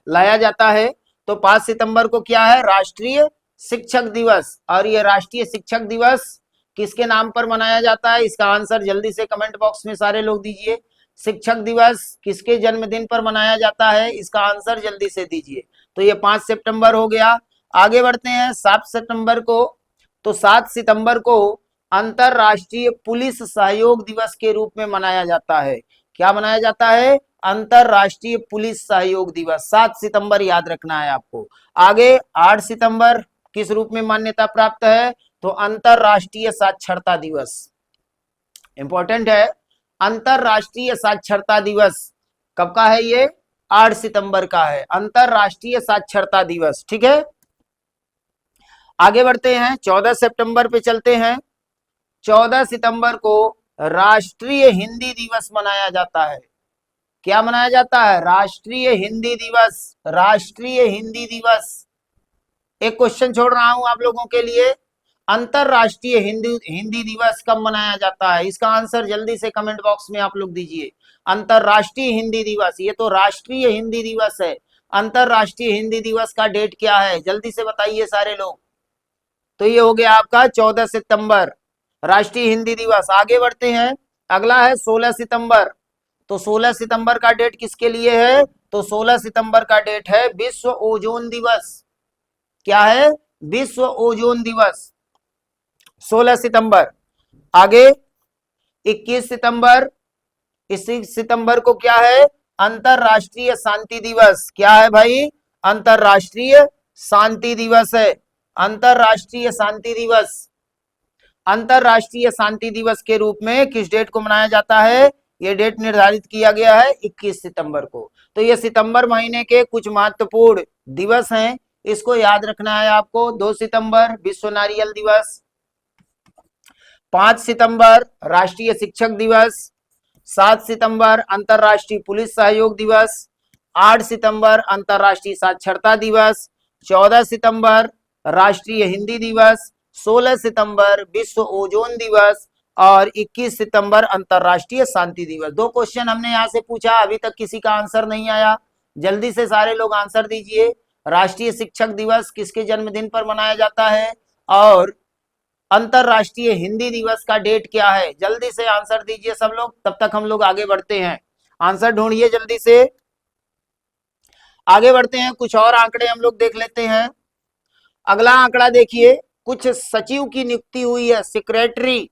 लाया जाता है। तो 5 सितंबर को क्या है, राष्ट्रीय शिक्षक दिवस। और ये राष्ट्रीय शिक्षक दिवस किसके नाम पर मनाया जाता है, इसका आंसर जल्दी से कमेंट बॉक्स में सारे लोग दीजिए। शिक्षक दिवस किसके जन्मदिन पर मनाया जाता है, इसका आंसर जल्दी से दीजिए। तो ये 5 सितंबर हो गया। आगे बढ़ते हैं 7 सितंबर को। तो 7 सितंबर को अंतरराष्ट्रीय पुलिस सहयोग दिवस के रूप में मनाया जाता है। क्या मनाया जाता है, अंतरराष्ट्रीय पुलिस सहयोग दिवस। 7 सितंबर याद रखना है आपको। आगे 8 सितंबर किस रूप में मान्यता प्राप्त है, तो अंतरराष्ट्रीय साक्षरता दिवस। इंपॉर्टेंट है, अंतरराष्ट्रीय साक्षरता दिवस कब का है, ये 8 सितंबर का है, अंतरराष्ट्रीय साक्षरता दिवस। ठीक है, आगे बढ़ते हैं 14 सितंबर पे चलते हैं। 14 सितंबर को राष्ट्रीय हिंदी दिवस मनाया जाता है। क्या मनाया जाता है, राष्ट्रीय हिंदी दिवस। राष्ट्रीय हिंदी दिवस। एक क्वेश्चन छोड़ रहा हूं आप लोगों के लिए, अंतरराष्ट्रीय हिंदी दिवस कब मनाया जाता है, इसका आंसर जल्दी से कमेंट बॉक्स में आप लोग दीजिए। अंतरराष्ट्रीय हिंदी दिवस, ये तो राष्ट्रीय हिंदी दिवस है, अंतरराष्ट्रीय हिंदी दिवस का डेट क्या है, जल्दी से बताइए सारे लोग। तो ये हो गया आपका 14 सितंबर राष्ट्रीय हिंदी दिवस। आगे बढ़ते हैं, अगला है 16 सितंबर। तो 16 सितंबर का डेट किसके लिए है, तो 16 सितंबर का डेट है विश्व ओजोन दिवस। क्या है, विश्व ओजोन दिवस 16 सितंबर। आगे 21 सितंबर, 21 सितंबर को क्या है, अंतरराष्ट्रीय शांति दिवस। क्या है भाई, अंतरराष्ट्रीय शांति दिवस है, अंतरराष्ट्रीय शांति दिवस। अंतरराष्ट्रीय शांति दिवस के रूप में किस डेट को मनाया जाता है, ये डेट निर्धारित किया गया है 21 सितंबर को। तो ये सितंबर महीने के कुछ महत्वपूर्ण दिवस हैं, इसको याद रखना है आपको। 2 सितंबर विश्व नारियल दिवस, 5 सितंबर राष्ट्रीय शिक्षक दिवस, 7 सितंबर अंतरराष्ट्रीय पुलिस सहयोग दिवस, 8 सितंबर अंतरराष्ट्रीय साक्षरता दिवस, 14 सितंबर राष्ट्रीय हिंदी दिवस, 16 सितंबर विश्व ओजोन दिवस और 21 सितंबर अंतरराष्ट्रीय शांति दिवस। 2 क्वेश्चन हमने यहां से पूछा, अभी तक किसी का आंसर नहीं आया, जल्दी से सारे लोग आंसर दीजिए। राष्ट्रीय शिक्षक दिवस किसके जन्मदिन पर मनाया जाता है और अंतरराष्ट्रीय हिंदी दिवस का डेट क्या है, जल्दी से आंसर दीजिए सब लोग, तब तक हम लोग आगे बढ़ते हैं। आंसर ढूंढिए जल्दी से, आगे बढ़ते हैं। कुछ और आंकड़े हम लोग देख लेते हैं। अगला आंकड़ा देखिए, कुछ सचिव की नियुक्ति हुई है, सेक्रेटरी,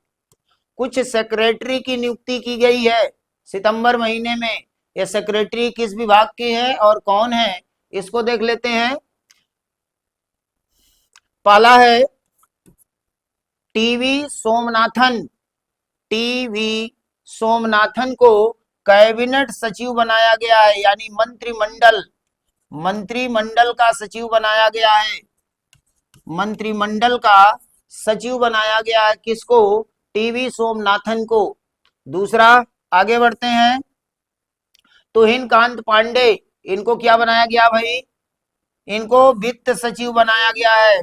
कुछ सेक्रेटरी की नियुक्ति की गई है सितंबर महीने में। ये सेक्रेटरी किस विभाग के हैं और कौन है, इसको देख लेते हैं। पहला है टीवी सोमनाथन। टीवी सोमनाथन को कैबिनेट सचिव बनाया गया है, यानी मंत्रिमंडल का सचिव बनाया गया है, मंत्रिमंडल का सचिव बनाया गया है किसको, टीवी सोमनाथन को। दूसरा, आगे बढ़ते हैं, तुहिन कांत पांडे, इनको क्या बनाया गया भाई, इनको वित्त सचिव बनाया गया है,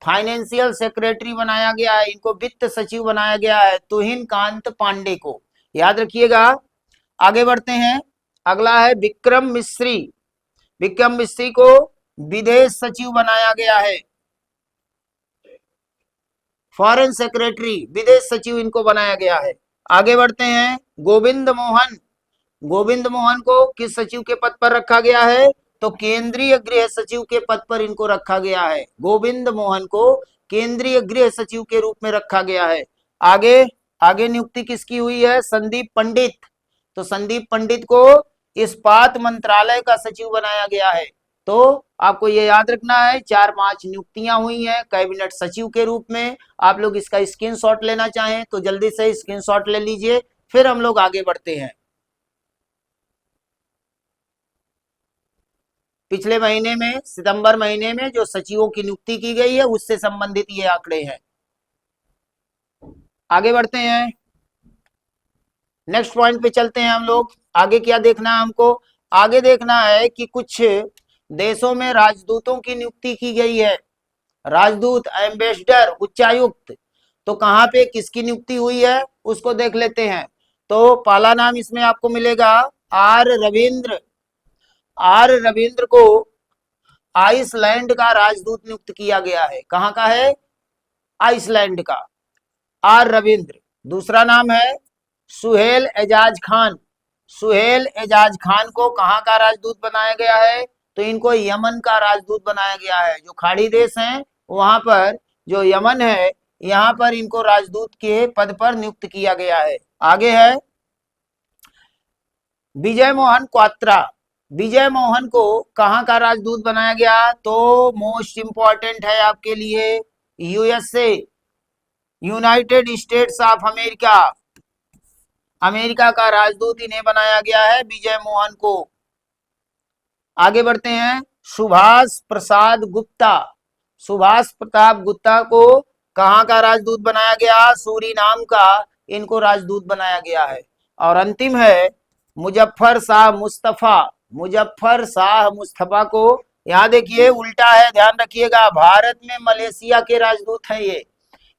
फाइनेंशियल सेक्रेटरी बनाया गया है, इनको वित्त सचिव बनाया गया है, तुहिन कांत पांडे को, याद रखिएगा। आगे बढ़ते हैं, अगला है विक्रम मिश्री। विक्रम मिश्री को विदेश सचिव बनाया गया है, फॉरेन सेक्रेटरी, विदेश सचिव इनको बनाया गया है। आगे बढ़ते हैं, गोविंद मोहन। गोविंद मोहन को किस सचिव के पद पर रखा गया है, तो केंद्रीय गृह सचिव के पद पर इनको रखा गया है। गोविंद मोहन को केंद्रीय गृह सचिव के रूप में रखा गया है। आगे आगे नियुक्ति किसकी हुई है, संदीप पंडित। तो संदीप पंडित को इस्पात मंत्रालय का सचिव बनाया गया है। तो आपको ये याद रखना है, 4-5 नियुक्तियां हुई हैं कैबिनेट सचिव के रूप में। आप लोग इसका स्क्रीनशॉट लेना चाहें तो जल्दी से स्क्रीनशॉट ले लीजिए, फिर हम लोग आगे बढ़ते हैं। पिछले महीने में, सितंबर महीने में जो सचिवों की नियुक्ति की गई है उससे संबंधित ये आंकड़े हैं। आगे बढ़ते हैं, नेक्स्ट पॉइंट पे चलते हैं हम लोग। आगे क्या देखना है हमको, आगे देखना है कि कुछ देशों में राजदूतों की नियुक्ति की गई है, राजदूत, एम्बेसडर, उच्चायुक्त। तो कहाँ पे किसकी नियुक्ति हुई है उसको देख लेते हैं। तो पहला नाम इसमें आपको मिलेगा आर रविंद्र। आर रविंद्र को आइसलैंड का राजदूत नियुक्त किया गया है। कहाँ का है? आइसलैंड का, आर रविंद्र। दूसरा नाम है सुहेल एजाज खान। सुहेल एजाज खान को कहाँ का राजदूत बनाया गया है? तो इनको यमन का राजदूत बनाया गया है। जो खाड़ी देश हैं वहां पर, जो यमन है, यहाँ पर इनको राजदूत के पद पर नियुक्त किया गया है। आगे है विजय मोहन क्वात्रा। विजय मोहन को कहाँ का राजदूत बनाया गया? तो मोस्ट इंपॉर्टेंट है आपके लिए, USA, United states of America, America का राजदूत इन्हें बनाया गया है, विजय मोहन को। आगे बढ़ते हैं, सुभाष प्रसाद गुप्ता। सुभाष प्रताप गुप्ता को कहाँ का राजदूत बनाया गया? सूरीनाम का इनको राजदूत बनाया गया है। और अंतिम है मुजफ्फर शाह मुस्तफा। मुजफ्फर शाह मुस्तफा को, यहाँ देखिए उल्टा है, ध्यान रखिएगा, भारत में मलेशिया के राजदूत हैं ये,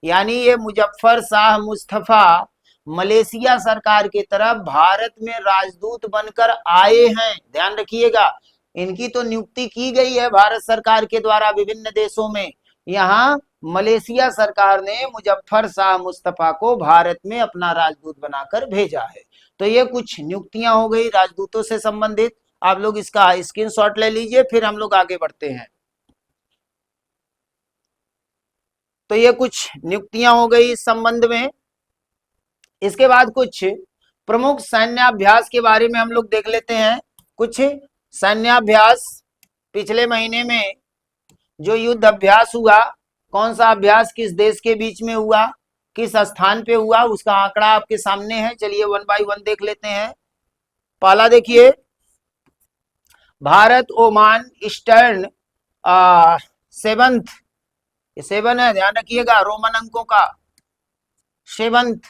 यानी ये मुजफ्फर शाह मुस्तफा मलेशिया सरकार की तरफ भारत में राजदूत बनकर आए हैं। ध्यान रखिएगा, इनकी तो नियुक्ति की गई है भारत सरकार के द्वारा विभिन्न देशों में, यहाँ मलेशिया सरकार ने मुजफ्फर शाह मुस्तफा को भारत में अपना राजदूत बनाकर भेजा है। तो ये कुछ नियुक्तियां हो गई राजदूतों से संबंधित। आप लोग इसका स्क्रीनशॉट ले लीजिए, फिर हम लोग आगे बढ़ते हैं। तो ये कुछ नियुक्तियां हो गई इस संबंध में। इसके बाद कुछ प्रमुख सैन्याभ्यास के बारे में हम लोग देख लेते हैं। कुछ सैन्याभ्यास पिछले महीने में जो युद्ध अभ्यास हुआ, कौन सा अभ्यास किस देश के बीच में हुआ, किस स्थान पे हुआ, उसका आंकड़ा आपके सामने है। चलिए वन बाय वन देख लेते हैं। पहला देखिए, भारत ओमान ईस्टर्न सेवंथ, ये 7 है, ध्यान रखिएगा, रोमन अंकों का 7th।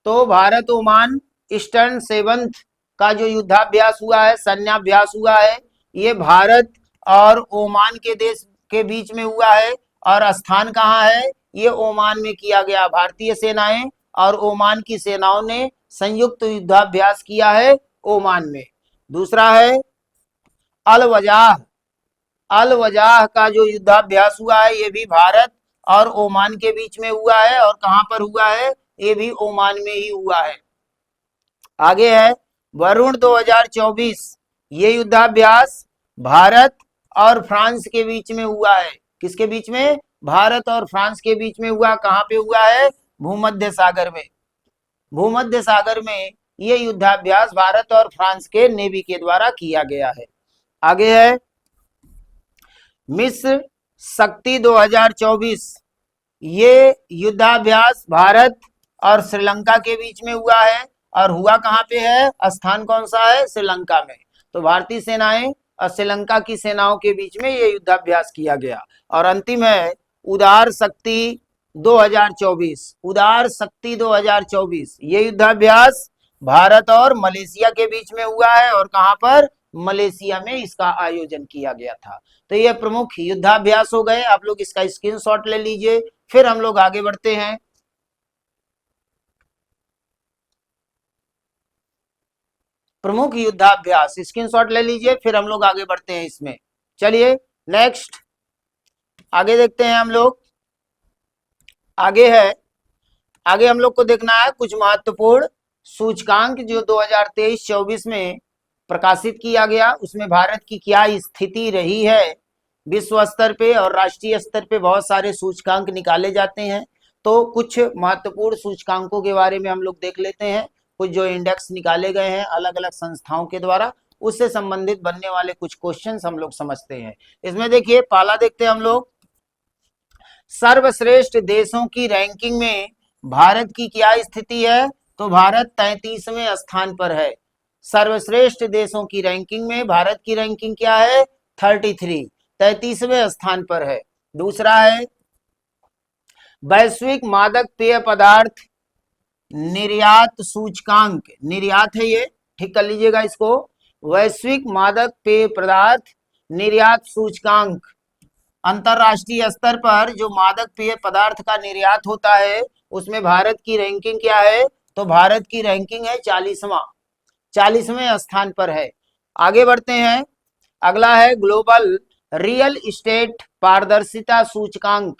तो भारत ओमान ईस्टर्न 7th का जो युद्धाभ्यास हुआ है, सैन्याभ्यास हुआ है, ये भारत और ओमान के देश के बीच में हुआ है। और स्थान कहाँ है? ये ओमान में किया गया। भारतीय सेनाएं और ओमान की सेनाओं ने संयुक्त युद्धाभ्यास किया है ओमान में। दूसरा है अल वजाह। अल वजाह का जो युद्धाभ्यास हुआ है, ये भी भारत और ओमान के बीच में हुआ है। और कहां पर हुआ है? ये भी ओमान में ही हुआ है। आगे है वरुण 2024। ये युद्धाभ्यास भारत और फ्रांस के बीच में हुआ है। किसके बीच में? भारत और फ्रांस के बीच में हुआ। कहां पे हुआ है? भूमध्य सागर में। भूमध्य सागर में ये युद्धाभ्यास भारत और फ्रांस के नेवी के द्वारा किया गया है। आगे है मिस्र शक्ति 2024। ये युद्धाभ्यास भारत और श्रीलंका के बीच में हुआ है। और हुआ कहाँ पे है? स्थान कौन सा है? श्रीलंका में। तो भारतीय सेनाएं और श्रीलंका की सेनाओं के बीच में ये युद्धाभ्यास किया गया। और अंतिम है उदार शक्ति 2024। उदार शक्ति 2024, ये युद्धाभ्यास भारत और मलेशिया के बीच में हुआ है। और कहां पर? मलेशिया में इसका आयोजन किया गया था। तो ये प्रमुख युद्धाभ्यास हो गए। आप लोग इसका स्क्रीनशॉट ले लीजिए, फिर हम लोग आगे बढ़ते हैं। प्रमुख युद्धाभ्यास स्क्रीनशॉट ले लीजिए, फिर हम लोग आगे बढ़ते हैं इसमें। चलिए नेक्स्ट आगे देखते हैं हम लोग। आगे है, आगे हम लोग को देखना है कुछ महत्वपूर्ण सूचकांक जो 2023-24 में प्रकाशित किया गया। उसमें भारत की क्या स्थिति रही है विश्व स्तर पे और राष्ट्रीय स्तर पे बहुत सारे सूचकांक निकाले जाते हैं। तो कुछ महत्वपूर्ण सूचकांकों के बारे में हम लोग देख लेते हैं। कुछ जो इंडेक्स निकाले गए हैं अलग अलग संस्थाओं के द्वारा, उससे संबंधित बनने वाले कुछ क्वेश्चंस हम लोग समझते हैं। इसमें देखिए पहला देखते हैं हम लोग, सर्वश्रेष्ठ देशों की रैंकिंग में भारत की क्या स्थिति है? तो भारत 33वें स्थान पर है। सर्वश्रेष्ठ देशों की रैंकिंग में भारत की रैंकिंग क्या है? 33वें स्थान पर है। दूसरा है वैश्विक मादक पेय पदार्थ निर्यात सूचकांक, निर्यात है ये, ठीक कर लीजिएगा इसको, वैश्विक मादक पेय पदार्थ निर्यात सूचकांक। अंतरराष्ट्रीय स्तर पर जो मादक पेय पदार्थ का निर्यात होता है उसमें भारत की रैंकिंग क्या है? तो भारत की रैंकिंग है 40वें स्थान पर है। आगे बढ़ते हैं, अगला है ग्लोबल रियल इस्टेट पारदर्शिता सूचकांक,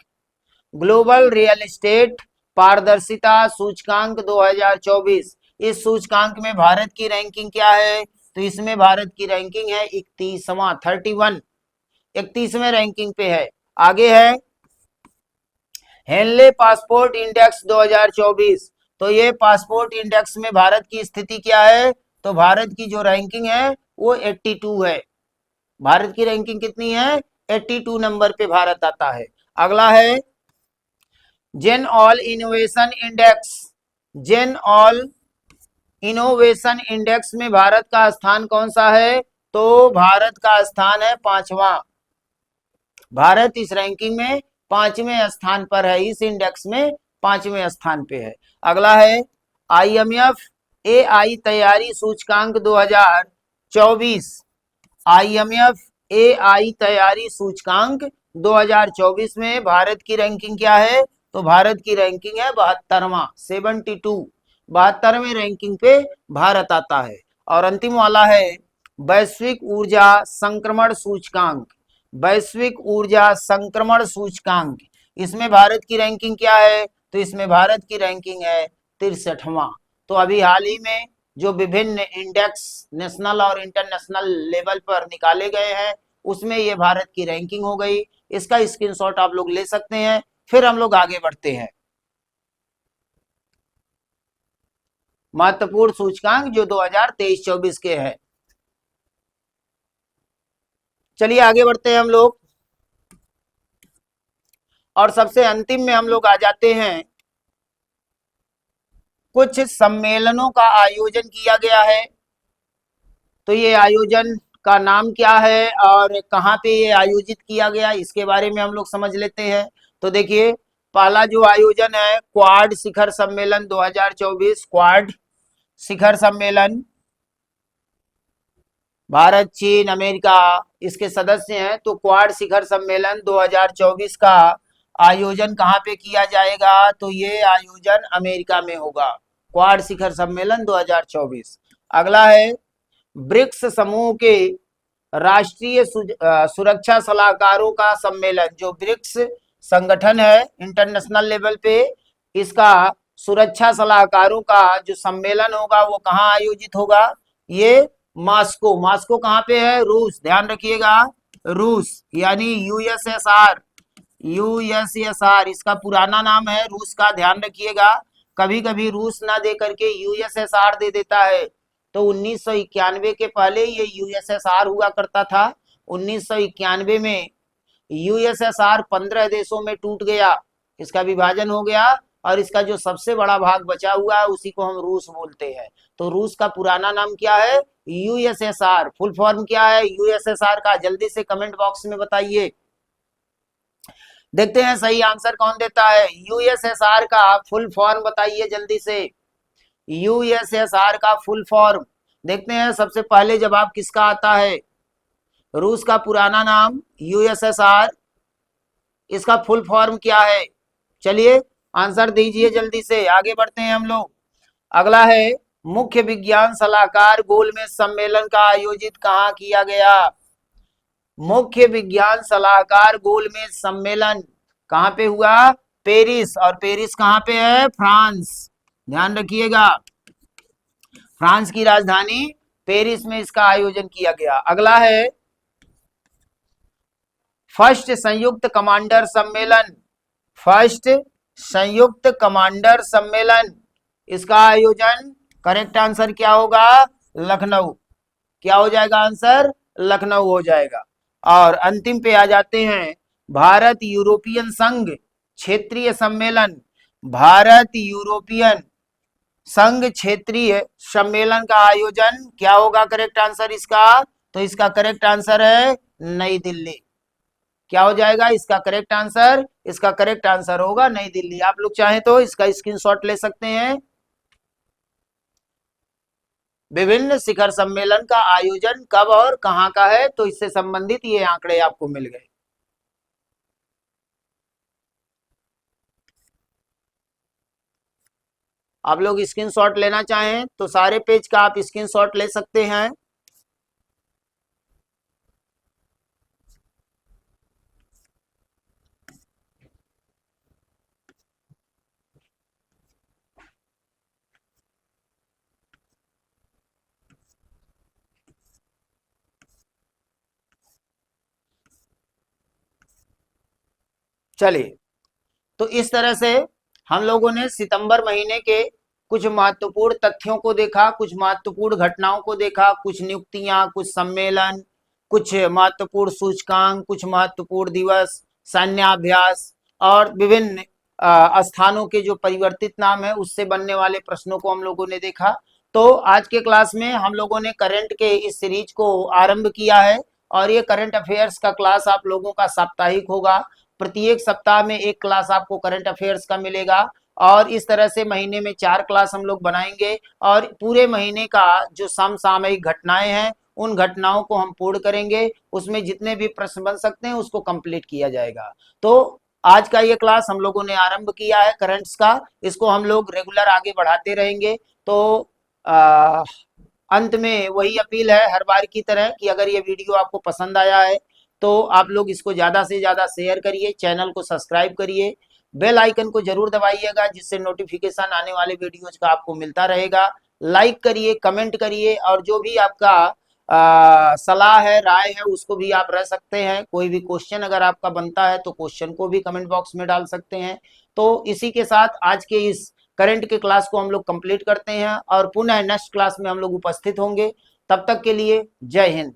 ग्लोबल रियल एस्टेट पारदर्शिता सूचकांक 2024। इस सूचकांक में भारत की रैंकिंग क्या है? तो इसमें भारत की रैंकिंग है 31वां, 31, 31वें रैंकिंग पे है। आगे है हेनले पासपोर्ट इंडेक्स 2024। तो ये पासपोर्ट इंडेक्स में भारत की स्थिति क्या है? तो भारत की जो रैंकिंग है वो 82 है। भारत की रैंकिंग कितनी है? 82 नंबर पे भारत आता है। अगला है जेन ऑल इनोवेशन इंडेक्स। जेन ऑल इनोवेशन इंडेक्स में भारत का स्थान कौन सा है? तो भारत का स्थान है 5वां। भारत इस रैंकिंग में 5वें स्थान पर है, इस इंडेक्स में 5वें स्थान पे है। अगला है आईएमएफ एआई तैयारी सूचकांक 2024। आईएमएफ एआई तैयारी सूचकांक 2024 में भारत की रैंकिंग क्या है? तो भारत की रैंकिंग है 72वां, 72, 72वें रैंकिंग पे भारत आता है। और अंतिम वाला है वैश्विक ऊर्जा संक्रमण सूचकांक। वैश्विक ऊर्जा संक्रमण सूचकांक, इसमें भारत की रैंकिंग क्या है? तो इसमें भारत की रैंकिंग है 63वां। तो अभी हाल ही में जो विभिन्न इंडेक्स नेशनल और इंटरनेशनल लेवल पर निकाले गए हैं उसमें ये भारत की रैंकिंग हो गई। इसका स्क्रीनशॉट आप लोग ले सकते हैं। फिर हम लोग आगे बढ़ते हैं। महत्वपूर्ण सूचकांक जो 2023-24 के हैं। चलिए आगे बढ़ते हैं हम लोग, और सबसे अंतिम में हम लोग आ जाते हैं कुछ सम्मेलनों का आयोजन किया गया है। तो ये आयोजन का नाम क्या है और कहाँ पे ये आयोजित किया गया, इसके बारे में हम लोग समझ लेते हैं। तो देखिए पहला जो आयोजन है क्वाड शिखर सम्मेलन 2024। क्वाड शिखर सम्मेलन, भारत चीन अमेरिका इसके सदस्य हैं। तो क्वाड शिखर सम्मेलन 2024 का आयोजन कहाँ पे किया जाएगा? तो ये आयोजन अमेरिका में होगा, क्वाड शिखर सम्मेलन 2024। अगला है ब्रिक्स समूह के राष्ट्रीय सुरक्षा सलाहकारों का सम्मेलन। जो ब्रिक्स संगठन है इंटरनेशनल लेवल पे, इसका सुरक्षा सलाहकारों का जो सम्मेलन होगा वो कहाँ आयोजित होगा? ये मॉस्को। मॉस्को कहाँ पे है? रूस, ध्यान रखिएगा, रूस यानी यूएसएसआर। यूएसएसआर इसका पुराना नाम है रूस का, ध्यान रखिएगा। कभी कभी रूस ना दे करके यूएसएसआर दे देता है। तो 1991 के पहले ये यूएसएसआर हुआ करता था। 1991 में यूएसएसआर 15 देशों में टूट गया, इसका विभाजन हो गया, और इसका जो सबसे बड़ा भाग बचा हुआ है उसी को हम रूस बोलते हैं। तो रूस का पुराना नाम क्या है? यूएसएसआर। फुल फॉर्म क्या है यूएसएसआर का? जल्दी से कमेंट बॉक्स में बताइए। देखते हैं सही आंसर कौन देता है। यूएसएसआर का फुल फॉर्म बताइए जल्दी से। यूएसएसआर का फुल फॉर्म देखते हैं। सबसे पहले जवाब किसका आता है? रूस का पुराना नाम यूएसएसआर, इसका फुल फॉर्म क्या है? चलिए आंसर दीजिए जल्दी से, आगे बढ़ते हैं हम लोग। अगला है मुख्य विज्ञान सलाहकार गोलमेज सम्मेलन का आयोजित कहाँ किया गया? मुख्य विज्ञान सलाहकार गोलमेज सम्मेलन कहाँ पे हुआ? पेरिस। और पेरिस कहाँ पे है? फ्रांस, ध्यान रखिएगा, फ्रांस की राजधानी पेरिस में इसका आयोजन किया गया। अगला है फर्स्ट संयुक्त कमांडर सम्मेलन। फर्स्ट संयुक्त कमांडर सम्मेलन, इसका आयोजन करेक्ट आंसर क्या होगा? लखनऊ। क्या हो जाएगा आंसर? लखनऊ हो जाएगा। और अंतिम पे आ जाते हैं भारत यूरोपियन संघ क्षेत्रीय सम्मेलन। भारत यूरोपियन संघ क्षेत्रीय सम्मेलन का आयोजन क्या होगा करेक्ट आंसर इसका? तो इसका करेक्ट आंसर है नई दिल्ली। क्या हो जाएगा इसका करेक्ट आंसर? इसका करेक्ट आंसर होगा नई दिल्ली। आप लोग चाहें तो इसका स्क्रीनशॉट ले सकते हैं। विभिन्न शिखर सम्मेलन का आयोजन कब और कहां का है, तो इससे संबंधित ये आंकड़े आपको मिल गए। आप लोग स्क्रीनशॉट लेना चाहें तो सारे पेज का आप स्क्रीनशॉट ले सकते हैं। चलिए, तो इस तरह से हम लोगों ने सितंबर महीने के कुछ महत्वपूर्ण तथ्यों को देखा, कुछ महत्वपूर्ण घटनाओं को देखा, कुछ नियुक्तियां, कुछ सम्मेलन, कुछ महत्वपूर्ण सूचकांक, कुछ महत्वपूर्ण दिवस, सैन्याभ्यास और विभिन्न स्थानों के जो परिवर्तित नाम है उससे बनने वाले प्रश्नों को हम लोगों ने देखा। तो आज के क्लास में हम लोगों ने करंट के इस सीरीज को आरंभ किया है और ये करंट अफेयर्स का क्लास आप लोगों का साप्ताहिक होगा। प्रत्येक सप्ताह में एक क्लास आपको करंट अफेयर्स का मिलेगा और इस तरह से महीने में 4 क्लास हम लोग बनाएंगे और पूरे महीने का जो समसामयिक घटनाएं हैं उन घटनाओं को हम पूर्ण करेंगे, उसमें जितने भी प्रश्न बन सकते हैं उसको कंप्लीट किया जाएगा। तो आज का ये क्लास हम लोगों ने आरंभ किया है करंट्स का, इसको हम लोग रेगुलर आगे बढ़ाते रहेंगे। तो आ, अंत में वही अपील है हर बार की तरह कि अगर ये वीडियो आपको पसंद आया है तो आप लोग इसको ज़्यादा से ज़्यादा शेयर करिए, चैनल को सब्सक्राइब करिए, बेल आइकन को जरूर दबाइएगा जिससे नोटिफिकेशन आने वाले वीडियोज का आपको मिलता रहेगा। लाइक करिए, कमेंट करिए और जो भी आपका सलाह है, राय है, उसको भी आप रह सकते हैं। कोई भी क्वेश्चन अगर आपका बनता है तो क्वेश्चन को भी कमेंट बॉक्स में डाल सकते हैं। तो इसी के साथ आज के इस करंट के क्लास को हम लोग कंप्लीट करते हैं और पुनः नेक्स्ट क्लास में हम लोग उपस्थित होंगे। तब तक के लिए जय हिंद।